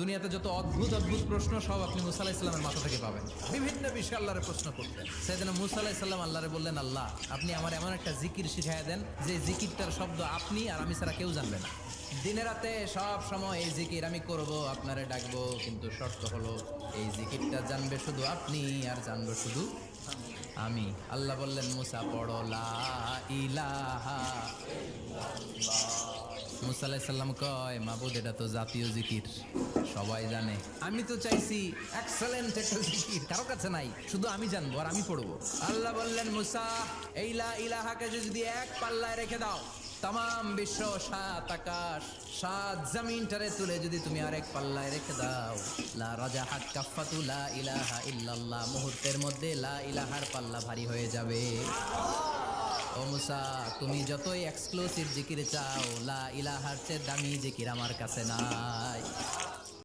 দুনিয়াতে যত অদ্ভুত অদ্ভুত প্রশ্ন সব আপনি মুসা আলাইহিস সালামের মাথা থেকে পাবেন। বিভিন্ন বিষয়ে আল্লাহরে প্রশ্ন করতেন। সেদিন মুসা আলাইহিস সালাম আল্লাহরে বললেন, আল্লাহ আপনি আমার এমন একটা জিকির শিখাইয়া দেন যে জিকিরটার শব্দ আপনি আর আমি ছাড়া কেউ জানবে না। দিনে রাতে সব সময় এই জিকির আমি করব, আপনারে ডাকবো, কিন্তু শর্ত হলো এই জিকিরটা জানবে শুধু আপনি আর জানবো শুধু আমি। আল্লাহ বললেন, মুসা পড়ো লা ইলাহা। মুসা আলাইহিস সালাম কয়, মাবুদ এটা তো জাতীয় জিকির, সবাই জানে। আমি তো চাইছি এক্সেলেন্ট একটা জিকির, কারো কাছে নাই, শুধু আমি জানবো আর আমি পড়বো। আল্লাহ বললেন, মুসা এই লা ইলাহাকে যদি এক পাল্লায় রেখে দাও, তাম বিশ্ব, সাত আকাশ, সাত জমিনটারে তুলে যদি তুমি আরেক পাল্লায় রেখে দাও, লা রাজাহাত কাফাতু লা ইলাহা ইল্লাল্লাহ, মুহূর্তের মধ্যে লা ইলাহার পাল্লা ভারী হয়ে যাবে। ও মুসা, তুমি যতই এক্সক্লুসিভ জিকির চাও, লা ইলাহার চেয়ে দামি জিকির আমার কাছে নাই।